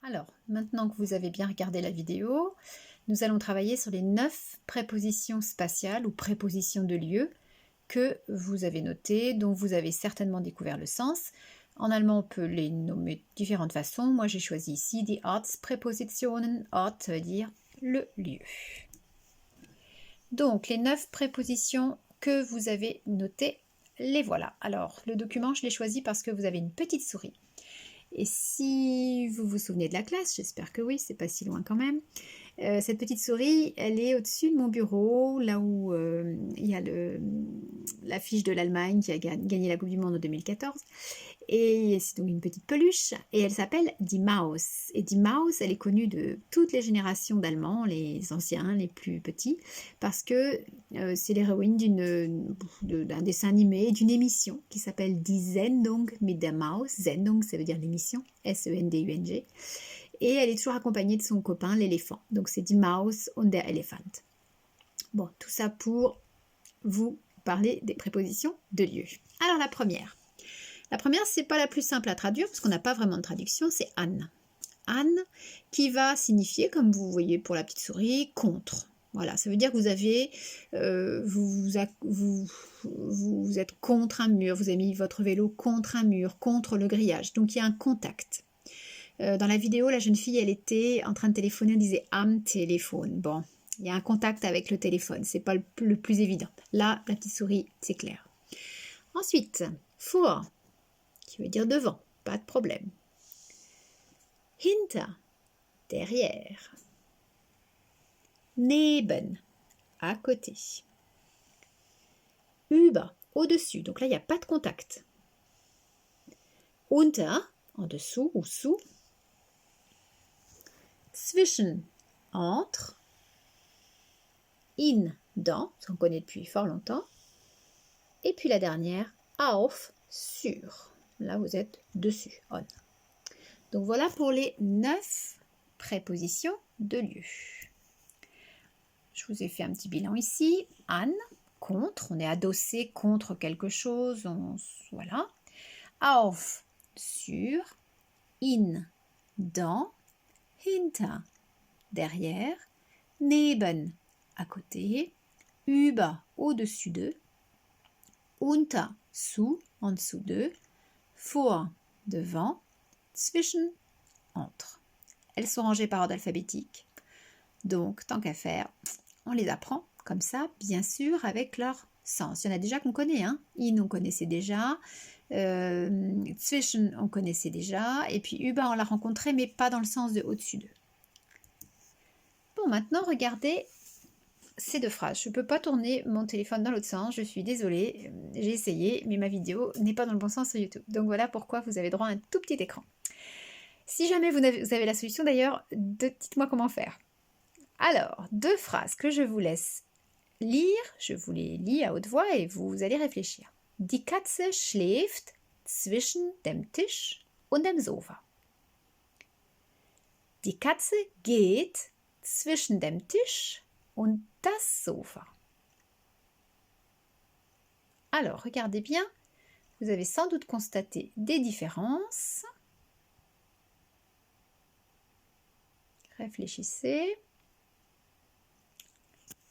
Alors, maintenant que vous avez bien regardé la vidéo, nous allons travailler sur les 9 prépositions spatiales ou prépositions de lieu que vous avez notées, dont vous avez certainement découvert le sens. En allemand, on peut les nommer de différentes façons. Moi, j'ai choisi ici die Ortspräpositionen. Ort, ça veut dire le lieu. Donc, les 9 prépositions que vous avez notées, les voilà. Alors, le document, je l'ai choisi parce que vous avez une petite souris. Et si vous vous souvenez de la classe, j'espère que oui, c'est pas si loin quand même, cette petite souris, elle est au-dessus de mon bureau, là où il y a l'affiche de l'Allemagne qui a gagné la Coupe du Monde en 2014. Et c'est donc une petite peluche, et elle s'appelle Die Maus. Et Die Maus, elle est connue de toutes les générations d'Allemands, les anciens, les plus petits, parce que c'est l'héroïne d'un dessin animé, d'une émission qui s'appelle Die Sendung mit der Maus. Sendung, ça veut dire l'émission, S-E-N-D-U-N-G. Et elle est toujours accompagnée de son copain, l'éléphant. Donc c'est Die Maus und der Elefant. Bon, tout ça pour vous parler des prépositions de lieu. Alors la première. La première, c'est pas la plus simple à traduire parce qu'on n'a pas vraiment de traduction, c'est Anne. Anne qui va signifier, comme vous voyez pour la petite souris, contre. Voilà, ça veut dire que vous avez, vous êtes contre un mur, vous avez mis votre vélo contre un mur, contre le grillage. Donc il y a un contact. Dans la vidéo, la jeune fille, elle était en train de téléphoner, elle disait am Telefon. Bon, il y a un contact avec le téléphone, c'est pas le plus évident. Là, la petite souris, c'est clair. Ensuite, vor, qui veut dire devant, pas de problème. Hinter, derrière. Neben, à côté. Über, au-dessus, donc là, il n'y a pas de contact. Unter, en dessous ou sous. Zwischen, entre. In, dans, ça on connaît depuis fort longtemps. Et puis la dernière, auf, sur. Là, vous êtes dessus, on. Donc voilà pour les 9 prépositions de lieu. Je vous ai fait un petit bilan ici. An, contre, on est adossé contre quelque chose, voilà. Auf, sur. In, dans. Hinter, derrière. Neben, à côté. Über, au-dessus d'eux. Unter, sous, en dessous d'eux. Vor, devant. Zwischen, entre. Elles sont rangées par ordre alphabétique. Donc, tant qu'à faire, on les apprend comme ça, bien sûr, avec leur sens. Il y en a déjà qu'on connaît. Hein. In, on connaissait déjà. Zwischen, on connaissait déjà. Et puis, über, on l'a rencontré, mais pas dans le sens de au-dessus d'eux. Bon, maintenant, regardez ces 2 phrases. Je ne peux pas tourner mon téléphone dans l'autre sens. Je suis désolée. J'ai essayé, mais ma vidéo n'est pas dans le bon sens sur YouTube. Donc, voilà pourquoi vous avez droit à un tout petit écran. Si jamais vous avez la solution d'ailleurs, dites-moi comment faire. Alors, 2 phrases que je vous laisse lire, je vous les lis à haute voix et vous allez réfléchir. Die Katze schläft zwischen dem Tisch und dem Sofa. Die Katze geht zwischen dem Tisch und das Sofa. Alors, regardez bien, vous avez sans doute constaté des différences. Réfléchissez.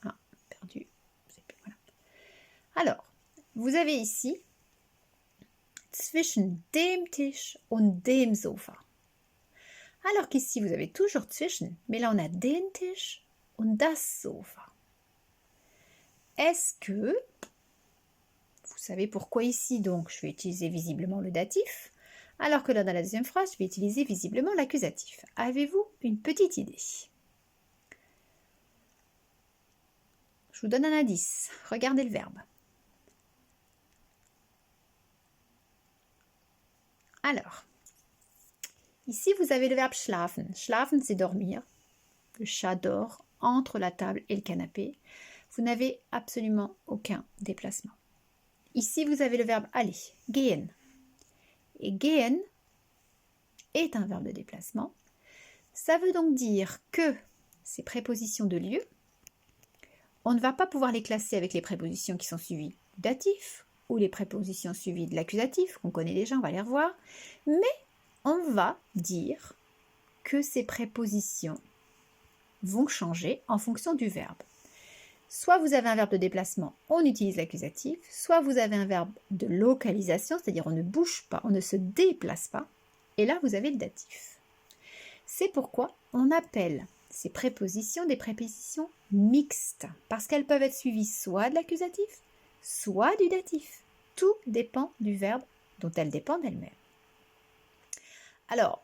Ah, perdu. Voilà. Alors, vous avez ici zwischen dem Tisch und dem Sofa. Alors qu'ici, vous avez toujours zwischen, mais là, on a den Tisch und das Sofa. Est-ce que, vous savez pourquoi ici, donc, je vais utiliser visiblement le datif, alors que là, dans la deuxième phrase, je vais utiliser visiblement l'accusatif. Avez-vous une petite idée? Je vous donne un indice. Regardez le verbe. Alors, ici, vous avez le verbe schlafen. Schlafen, c'est dormir. Le chat dort entre la table et le canapé. Vous n'avez absolument aucun déplacement. Ici, vous avez le verbe aller, gehen. Et gehen est un verbe de déplacement. Ça veut donc dire que ces prépositions de lieu, on ne va pas pouvoir les classer avec les prépositions qui sont suivies du datif ou les prépositions suivies de l'accusatif, qu'on connaît déjà, on va les revoir, mais on va dire que ces prépositions vont changer en fonction du verbe. Soit vous avez un verbe de déplacement, on utilise l'accusatif, soit vous avez un verbe de localisation, c'est-à-dire on ne bouge pas, on ne se déplace pas, et là vous avez le datif. C'est pourquoi on appelle ces prépositions des prépositions mixtes, parce qu'elles peuvent être suivies soit de l'accusatif, soit du datif. Tout dépend du verbe dont elles dépendent elles-mêmes. Alors,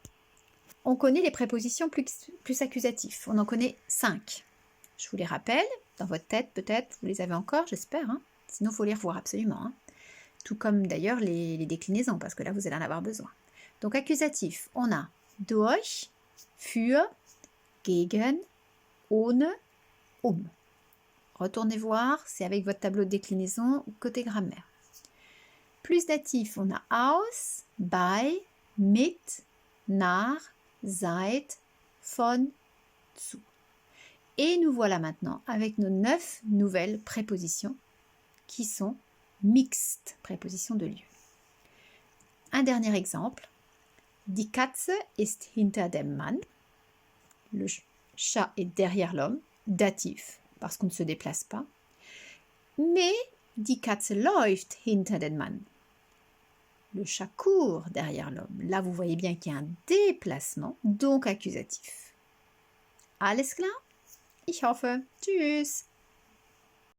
on connaît les prépositions plus accusatifs, on en connaît 5. Je vous les rappelle, dans votre tête peut-être, vous les avez encore, j'espère, hein. Sinon il faut les revoir absolument. Hein. Tout comme d'ailleurs les déclinaisons, parce que là vous allez en avoir besoin. Donc accusatif, on a durch, für, gegen, ohne, Retournez voir, c'est avec votre tableau de déclinaison côté grammaire. Plus datif, on a aus, bei, mit, nach, seit, von, zu. Et nous voilà maintenant avec nos 9 nouvelles prépositions qui sont mixtes, prépositions de lieu. Un dernier exemple. Die Katze ist hinter dem Mann. Le chat est derrière l'homme, datif, parce qu'on ne se déplace pas. Mais die Katze läuft hinter den Mann. Le chat court derrière l'homme. Là, vous voyez bien qu'il y a un déplacement, donc accusatif. Alles klar? Ich hoffe. Tschüss.